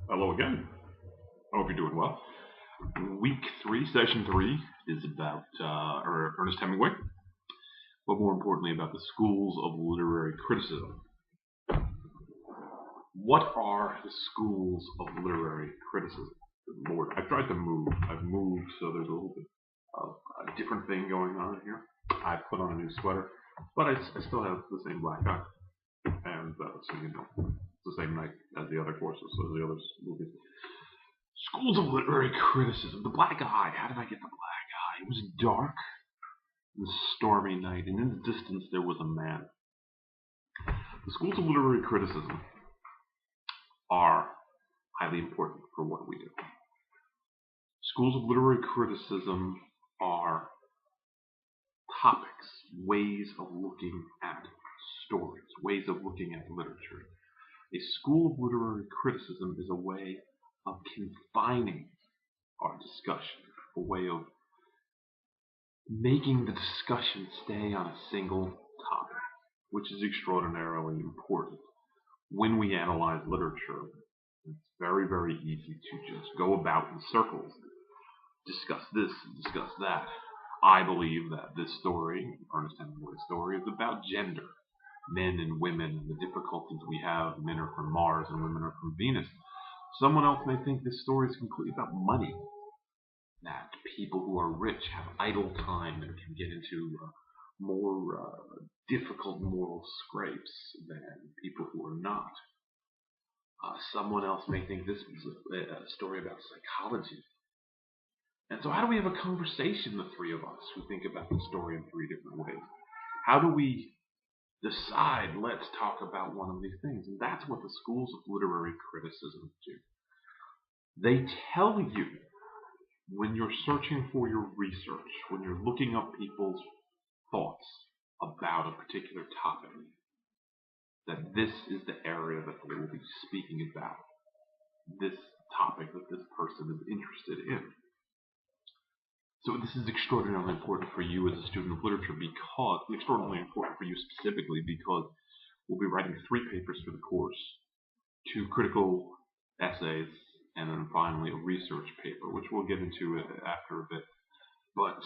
Hello again. I hope you're doing well. Week 3, Session 3 is about Ernest Hemingway, but more importantly about the schools of literary criticism. What are the schools of literary criticism? Good Lord, I've tried to move. I've moved, so there's a little bit of a different thing going on here. I put on a new sweater, but I still have the same black eye. And so you know, it's the same night as the other courses, so the other movies. Schools of literary criticism. The black eye. How did I get the black eye? It was dark, and stormy night, and in the distance there was a man. The schools of literary criticism are highly important for what we do. Schools of literary criticism are topics, ways of looking at stories, ways of looking at literature. A school of literary criticism is a way of confining our discussion, a way of making the discussion stay on a single topic, which is extraordinarily important. When we analyze literature, it's very, very easy to just go about in circles, discuss this, discuss that. I believe that this story, Ernest Hemingway's story, is about gender, men and women, and the difficulties we have. Men are from Mars and women are from Venus. Someone else may think this story is completely about money, that people who are rich have idle time and can get into more difficult moral scrapes than people who are not. Someone else may think this is a story about psychology. And so, how do we have a conversation, the three of us, who think about the story in three different ways? How do we decide, let's talk about one of these things? And that's what the schools of literary criticism do. They tell you when you're searching for your research, when you're looking up people's thoughts about a particular topic, that this is the area that they will be speaking about, this topic that this person is interested in. So this is extraordinarily important for you as a student of literature because, extraordinarily important for you specifically because we'll be writing 3 papers for the course, 2 critical essays, and then finally a research paper, which we'll get into after a bit. But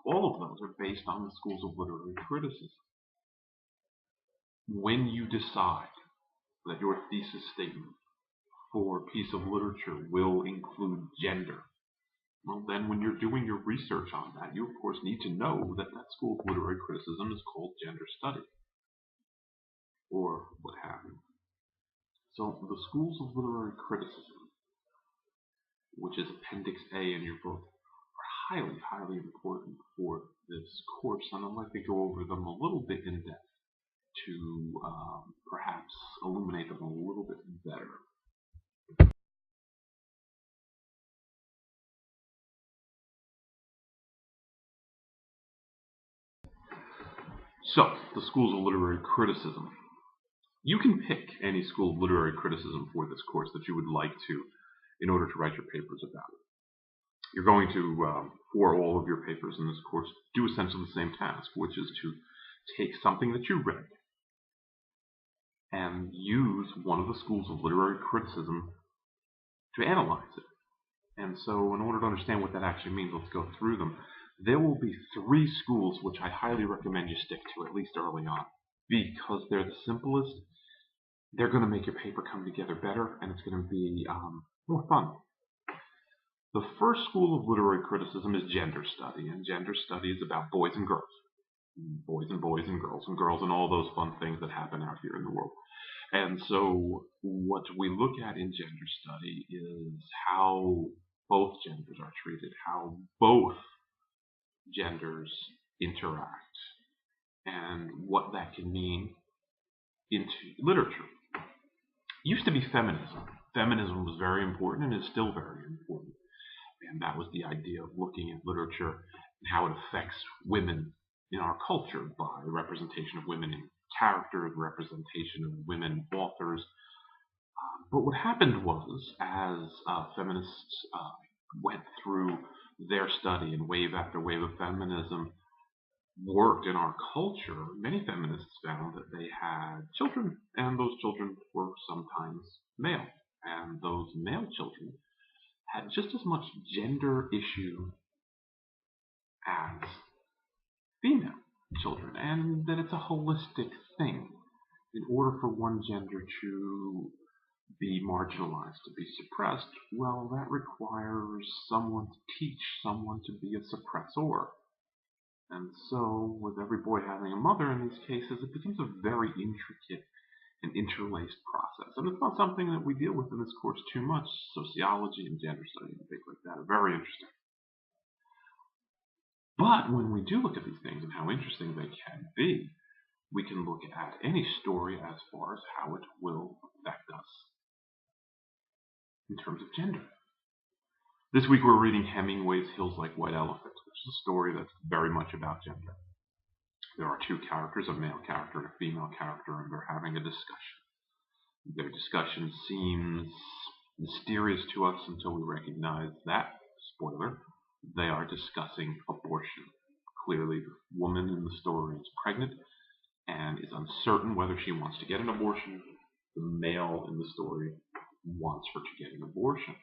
all of those are based on the schools of literary criticism. When you decide that your thesis statement for a piece of literature will include gender, well, then when you're doing your research on that, you of course need to know that that school of literary criticism is called gender study, or what have you. So the schools of literary criticism, which is Appendix A in your book, are highly, highly important for this course, and I'd like to go over them a little bit in depth to perhaps illuminate them a little bit better. So, the schools of literary criticism. You can pick any school of literary criticism for this course that you would like to in order to write your papers about it. You're going to, for all of your papers in this course, do essentially the same task, which is to take something that you read and use one of the schools of literary criticism to analyze it. And so, in order to understand what that actually means, let's go through them. There will be 3 schools which I highly recommend you stick to, at least early on, because they're the simplest. They're going to make your paper come together better, and it's going to be more fun. The first school of literary criticism is gender study, and gender study is about boys and girls. Boys and girls and all those fun things that happen out here in the world. And so what we look at in gender study is how both genders are treated, how both genders interact, and what that can mean into literature. It used to be feminism. Feminism was very important and is still very important. And that was the idea of looking at literature and how it affects women in our culture by representation of women in characters, representation of women authors. But what happened was, as feminists went through their study and wave after wave of feminism worked in our culture, many feminists found that they had children, and those children were sometimes male. and those male children had just as much gender issue as female children, and that it's a holistic thing. In order for one gender to be marginalized, to be suppressed, well, that requires someone to teach someone to be a suppressor. And so, with every boy having a mother in these cases, it becomes a very intricate and interlaced process. And it's not something that we deal with in this course too much. Sociology and gender study and things like that are very interesting. But when we do look at these things and how interesting they can be, we can look at any story as far as how it will affect us in terms of gender. This week we're reading Hemingway's Hills Like White Elephants, which is a story that's very much about gender. There are two characters, a male character and a female character, and they're having a discussion. Their discussion seems mysterious to us until we recognize that, spoiler, they are discussing abortion. Clearly, the woman in the story is pregnant and is uncertain whether she wants to get an abortion. The male in the story wants her to get an abortion.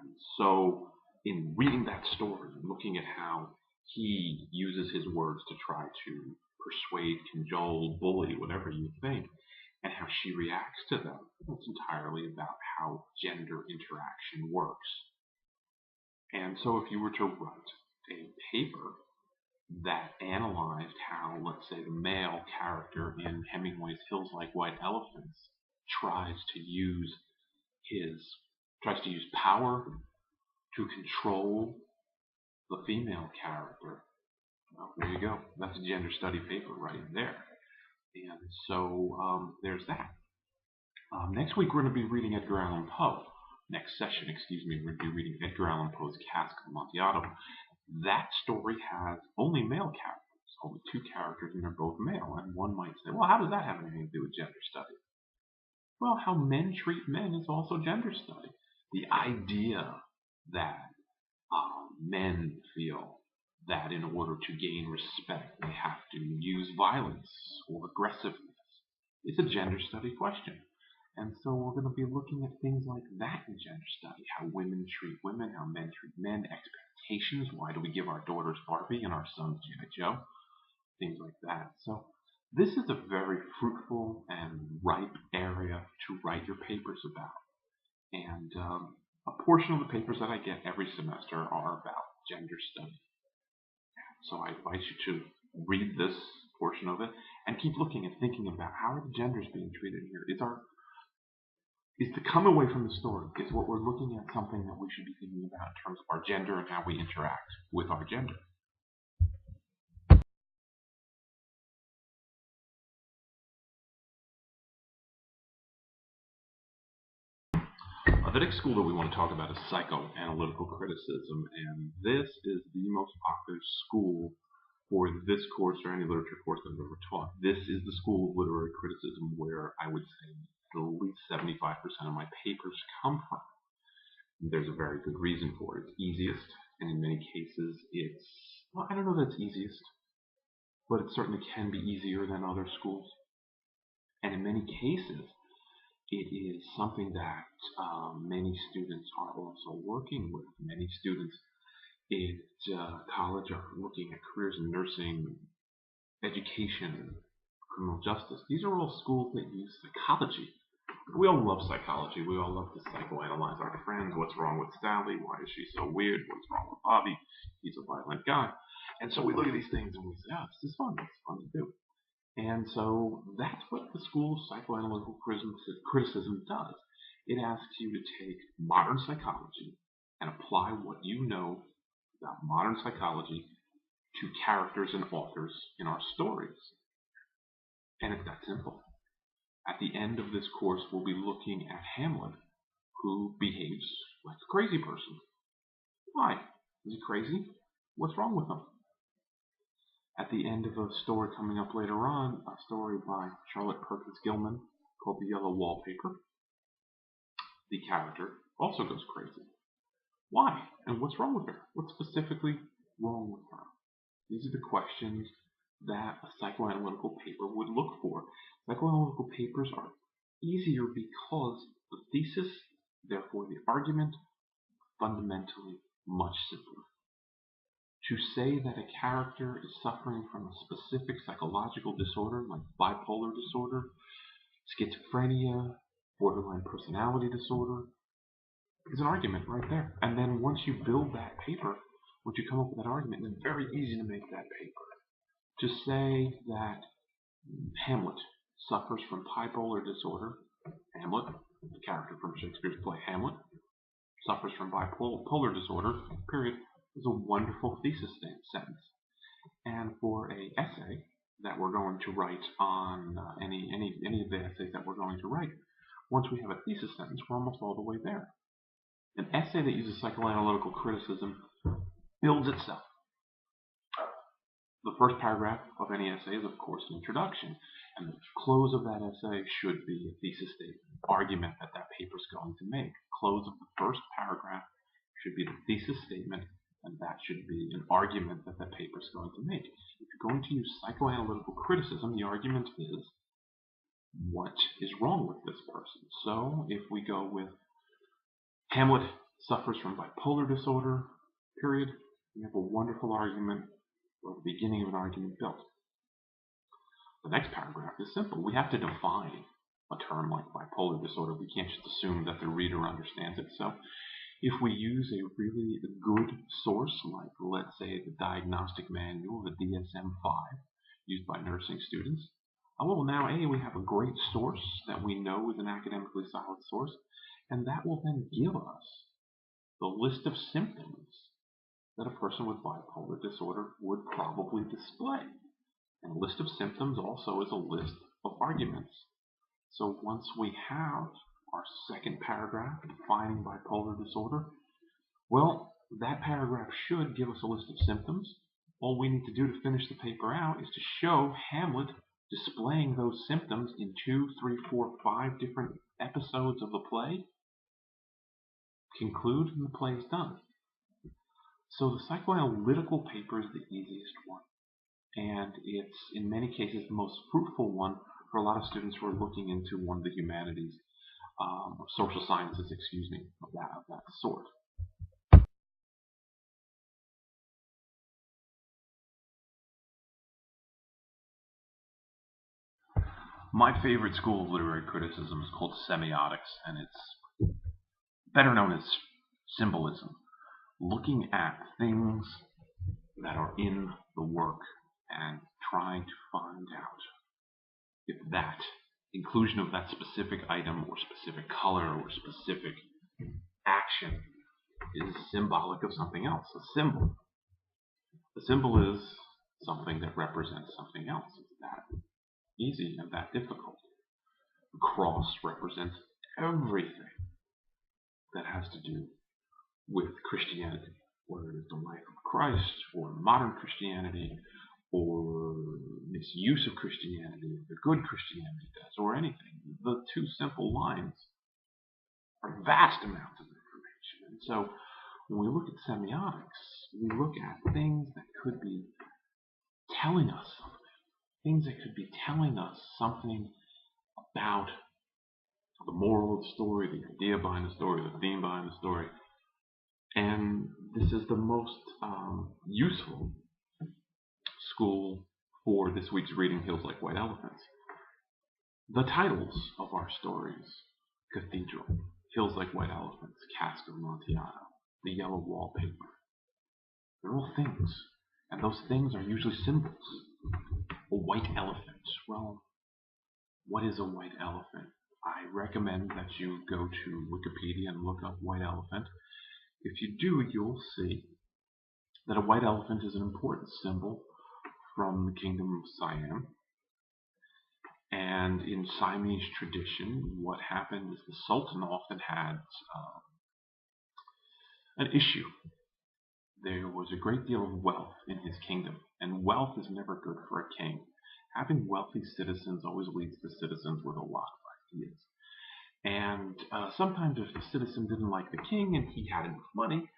And so, in reading that story and looking at how he uses his words to try to persuade, cajole, bully, whatever you think, and how she reacts to them, it's entirely about how gender interaction works. And so if you were to write a paper that analyzed how, let's say, the male character in Hemingway's Hills Like White Elephants tries to use power to control the female character, well, there you go. That's a gender study paper right there. And so there's that. Next week we're going to be reading Edgar Allan Poe. Next session, we're going to be reading Edgar Allan Poe's Cask of Amontillado. That story has only male characters, only two characters, and they're both male. And one might say, well, how does that have anything to do with gender study? Well, how men treat men is also gender study. The idea that men feel that in order to gain respect, they have to use violence or aggressiveness is a gender study question. And so we're going to be looking at things like that in gender study, how women treat women, how men treat men, expectations, why do we give our daughters Barbie and our sons G.I. Joe, things like that. So this is a very fruitful and ripe area to write your papers about. And a portion of the papers that I get every semester are about gender study. So I invite you to read this portion of it and keep looking and thinking about how are the genders being treated here. Is to come away from the story, is what we're looking at something that we should be thinking about in terms of our gender and how we interact with our gender. The next school that we want to talk about is psychoanalytical criticism, and this is the most popular school for this course or any literature course that I've ever taught. This is the school of literary criticism where I would say at least 75% of my papers come from. There's a very good reason for it. It's easiest, and in many cases well, I don't know that it's easiest, but it certainly can be easier than other schools. And in many cases, it is something that many students are also working with. Many students in college are looking at careers in nursing, education, criminal justice. These are all schools that use psychology. We all love psychology. We all love to psychoanalyze our friends. What's wrong with Sally? Why is she so weird? What's wrong with Bobby? He's a violent guy. And so we look at these things and we say, oh, this is fun. It's fun to do. And so that's what the school of psychoanalytical criticism does. It asks you to take modern psychology and apply what you know about modern psychology to characters and authors in our stories. And it's that simple. At the end of this course, we'll be looking at Hamlet, who behaves like a crazy person. Why? Is he crazy? What's wrong with him? At the end of a story coming up later on, a story by Charlotte Perkins Gilman called The Yellow Wallpaper, the character also goes crazy. Why? And what's wrong with her? What's specifically wrong with her? These are the questions that a psychoanalytical paper would look for. Psychoanalytical papers are easier because the thesis Therefore, the argument fundamentally much simpler. To say that a character is suffering from a specific psychological disorder like bipolar disorder, schizophrenia, borderline personality disorder, is an argument right there. And then once you build that paper, once you come up with that argument, it's very easy to make that paper. To say that Hamlet suffers from bipolar disorder, Hamlet, the character from Shakespeare's play Hamlet, suffers from bipolar disorder, period, is a wonderful thesis sentence. And for an essay that we're going to write on any of the essays that we're going to write, once we have a thesis sentence, we're almost all the way there. An essay that uses psychoanalytical criticism builds itself. The first paragraph of any essay is, of course, an introduction, and the close of that essay should be a thesis statement, argument that that paper is going to make. Close of the first paragraph should be the thesis statement, and that should be an argument that that paper is going to make. If you're going to use psychoanalytical criticism, the argument is, what is wrong with this person? So if we go with Hamlet suffers from bipolar disorder, period, we have a wonderful argument, or the beginning of an argument built. The next paragraph is simple. We have to define a term like bipolar disorder. We can't just assume that the reader understands it. So if we use a really good source, like let's say the diagnostic manual, the DSM-5, used by nursing students, well, now we have a great source that we know is an academically solid source, and that will then give us the list of symptoms that a person with bipolar disorder would probably display. And a list of symptoms also is a list of arguments. So once we have our second paragraph defining bipolar disorder, well, that paragraph should give us a list of symptoms. All we need to do to finish the paper out is to show Hamlet displaying those symptoms in 2, 3, 4, 5 different episodes of the play. Conclude, and the play is done. So the psychoanalytical paper is the easiest one, and it's in many cases the most fruitful one for a lot of students who are looking into one of the humanities, or social sciences, of that sort. My favorite school of literary criticism is called semiotics, and it's better known as symbolism. Looking at things that are in the work and trying to find out if that inclusion of that specific item or specific color or specific action is symbolic of something else, a symbol. A symbol is something that represents something else. It's that easy and that difficult. The cross represents everything that has to do with Christianity, whether it's the life of Christ or modern Christianity or misuse of Christianity, or the good Christianity does, or anything. The two simple lines are vast amounts of information. And so when we look at semiotics, we look at things that could be telling us something, things that could be telling us something about the moral of the story, the idea behind the story, the theme behind the story. And this is the most useful school for this week's reading, Hills Like White Elephants. The titles of our stories, Cathedral, Hills Like White Elephants, Cask of Amontillado, The Yellow Wallpaper, they're all things, and those things are usually symbols. A white elephant. Well, what is a white elephant? I recommend that you go to Wikipedia and look up white elephant. If you do, you'll see that a white elephant is an important symbol from the kingdom of Siam. And in Siamese tradition, what happened is the Sultan often had an issue. There was a great deal of wealth in his kingdom, and wealth is never good for a king. Having wealthy citizens always leads to citizens with a lot of ideas. And sometimes if the citizen didn't like the king and he had enough money,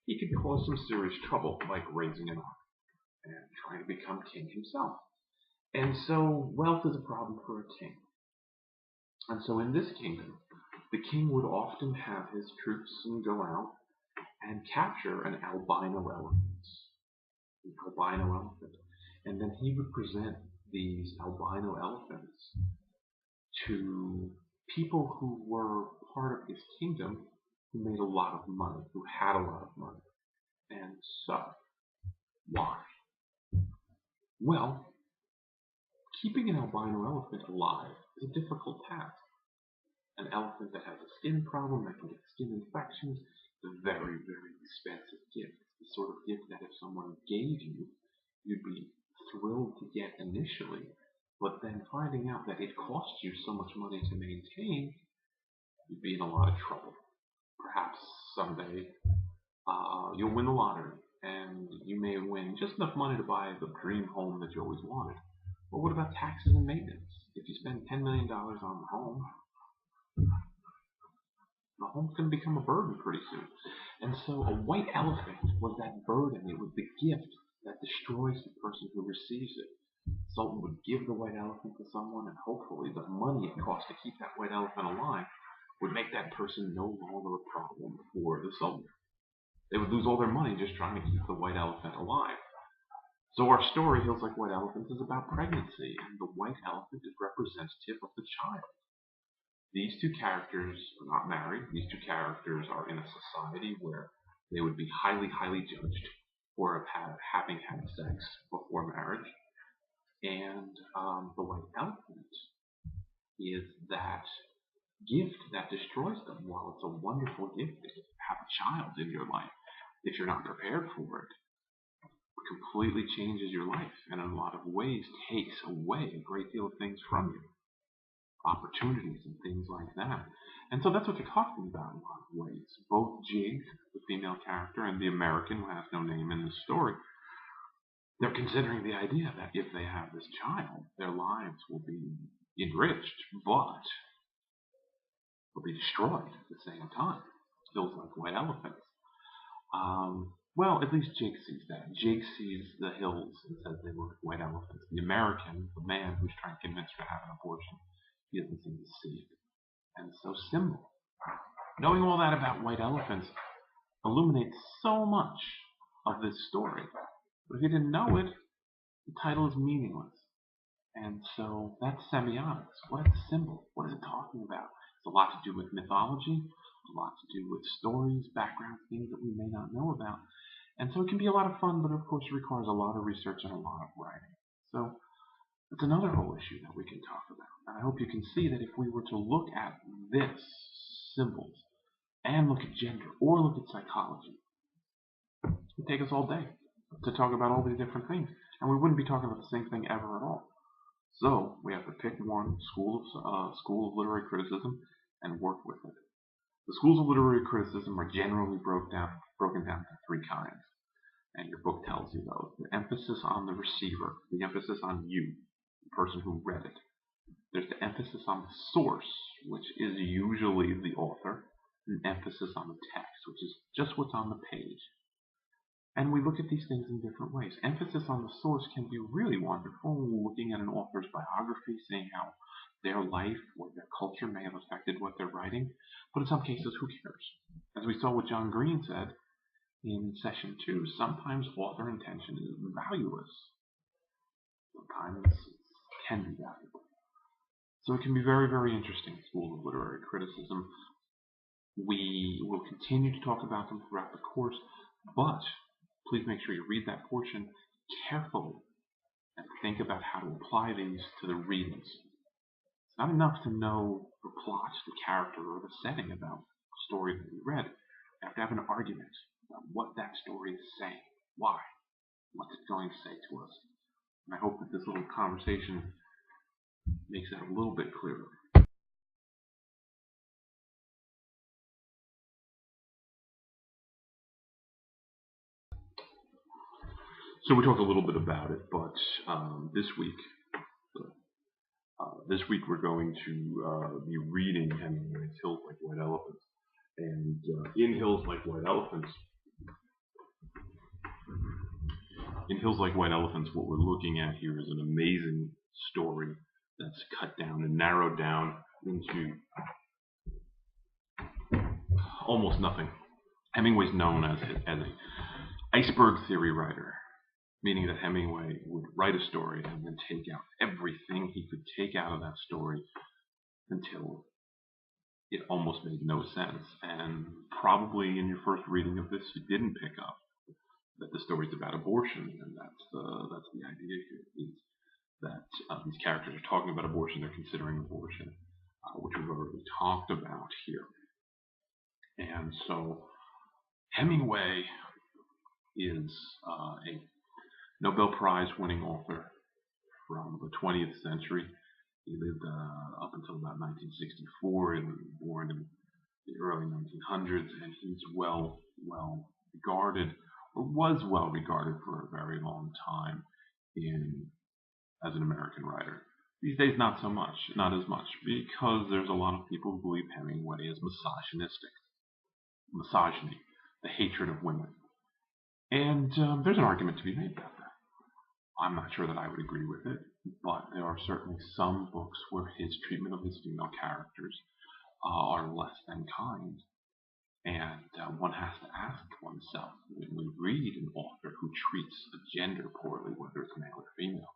he could cause some serious trouble, like raising an army and trying to become king himself. And so wealth is a problem for a king. And so in this kingdom, the king would often have his troops go out and capture an albino elephant. An albino elephant. And then he would present these albino elephants to people who were part of his kingdom, who made a lot of money, who had a lot of money. And so, why? Well, keeping an albino elephant alive is a difficult task. An elephant that has a skin problem, that can get skin infections, is a very, very expensive gift. The sort of gift that if someone gave you, you'd be thrilled to get initially, but then finding out that it costs you so much money to maintain, you'd be in a lot of trouble. Perhaps someday you'll win the lottery, and you may win just enough money to buy the dream home that you always wanted. But what about taxes and maintenance? If you spend $10 million on the home's going to become a burden pretty soon. And so a white elephant was that burden. It was the gift that destroys the person who receives it. The Sultan would give the white elephant to someone, and hopefully the money it cost to keep that white elephant alive would make that person no longer a problem for the Sultan. They would lose all their money just trying to keep the white elephant alive. So our story, Hills Like White Elephants, is about pregnancy, and the white elephant is representative of the child. These two characters are not married. These two characters are in a society where they would be highly, highly judged for having had sex before marriage. And the white elephant is that gift that destroys them. While it's a wonderful gift to have a child in your life, if you're not prepared for it, completely changes your life, and in a lot of ways takes away a great deal of things from you. Opportunities and things like that. And so that's what they're talking about in a lot of ways. Both Jig, the female character, and the American, who has no name in the story, they're considering the idea that if they have this child, their lives will be enriched, but will be destroyed at the same time. Feels like white elephants. Well, at least Jig sees that. Jig sees the hills and says they look like white elephants. The American, the man who's trying to convince her to have an abortion, he doesn't seem to see it. And so symbol, knowing all that about white elephants, illuminates so much of this story. But if you didn't know it, the title is meaningless. And so that's semiotics. What is a symbol? What is it talking about? It's a lot to do with mythology, a lot to do with stories, background, things that we may not know about. And so it can be a lot of fun, but of course it requires a lot of research and a lot of writing. So it's another whole issue that we can talk about. And I hope you can see that if we were to look at this, symbols, and look at gender, or look at psychology, it would take us all day to talk about all these different things. And we wouldn't be talking about the same thing ever at all. So we have to pick one school of literary criticism and work with it. The schools of literary criticism are generally broken down into three kinds. And your book tells you those. The emphasis on the receiver, the emphasis on you, the person who read it. There's the emphasis on the source, which is usually the author, and emphasis on the text, which is just what's on the page. And we look at these things in different ways. Emphasis on the source can be really wonderful. Looking at an author's biography, seeing how their life or their culture may have affected what they're writing. But in some cases, who cares? As we saw what John Green said in session 2, sometimes author intention is valueless. Sometimes it can be valuable. So it can be very, very interesting, schools of literary criticism. We will continue to talk about them throughout the course, but please make sure you read that portion carefully and think about how to apply these to the readings. It's not enough to know the plot, the character, or the setting about a story that you read. You have to have an argument about what that story is saying, why, what's it going to say to us. And I hope that this little conversation makes that a little bit clearer. So we talked a little bit about it, but this week we're going to be reading Hemingway's Hills Like White Elephants. And in Hills Like White Elephants, what we're looking at here is an amazing story that's cut down and narrowed down into almost nothing. Hemingway's known as an iceberg theory writer, meaning that Hemingway would write a story and then take out everything he could take out of that story until it almost made no sense. And probably in your first reading of this, you didn't pick up that the story's about abortion, and that's the idea here, is that these characters are talking about abortion, they're considering abortion, which we've already talked about here. And so Hemingway is a Nobel Prize winning author from the 20th century. He lived up until about 1964 and born in the early 1900s, and he's well regarded, or was well regarded for a very long time as an American writer. These days, not so much, not as much, because there's a lot of people who believe Hemingway is misogynistic. Misogyny, the hatred of women. And there's an argument to be made about that. I'm not sure that I would agree with it, but there are certainly some books where his treatment of his female characters are less than kind. And one has to ask oneself, when we read an author who treats a gender poorly, whether it's male or female,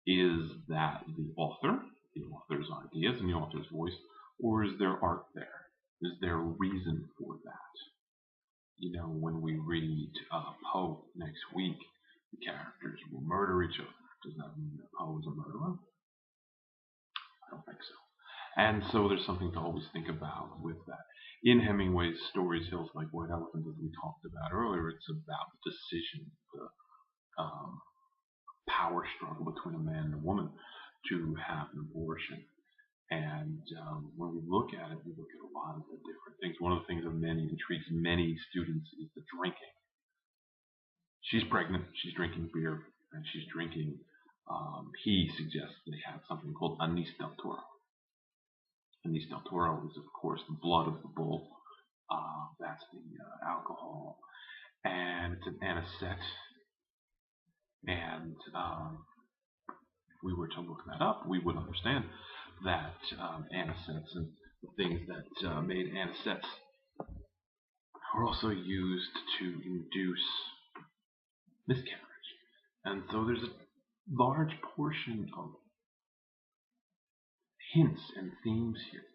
is that the author's ideas and the author's voice, or is there art there? Is there a reason for that? You know, when we read Poe next week, the characters will murder each other. Does that mean that Poe is a murderer? I don't think so. And so there's something to always think about with that. In Hemingway's stories, Hills Like White Elephants, as we talked about earlier, it's about the decision, the power struggle between a man and a woman to have an abortion. And when we look at it, we look at a lot of the different things. One of the things that intrigues many students is the drinking. She's pregnant, she's drinking beer, and she's drinking, he suggests they have something called Anis del Toro. Anis del Toro is, of course, the blood of the bull. That's the alcohol. And it's an anisette. And if we were to look that up, we would understand that anisettes and the things that made anisettes are also used to induce miscarriage. And so there's a large portion of hints and themes here.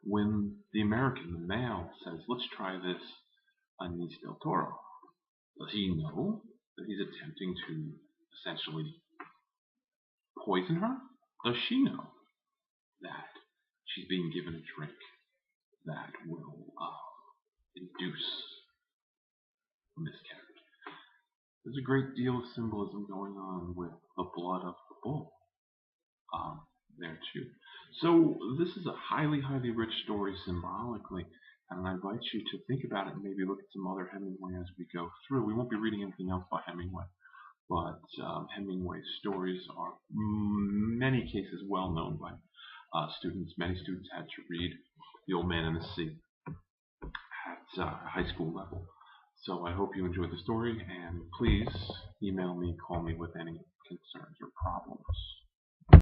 When the American, the male, says, let's try this Anis del Toro, does he know that he's attempting to essentially poison her? Does she know that she's being given a drink that will induce a miscarriage? There's a great deal of symbolism going on with the blood of the bull there too. So this is a highly rich story symbolically, and I invite you to think about it and maybe look at some other Hemingway as we go through. We won't be reading anything else by Hemingway, but Hemingway's stories are in many cases well known by students. Many students had to read The Old Man and the Sea at high school level. So I hope you enjoyed the story, and please email me, call me with any concerns or problems.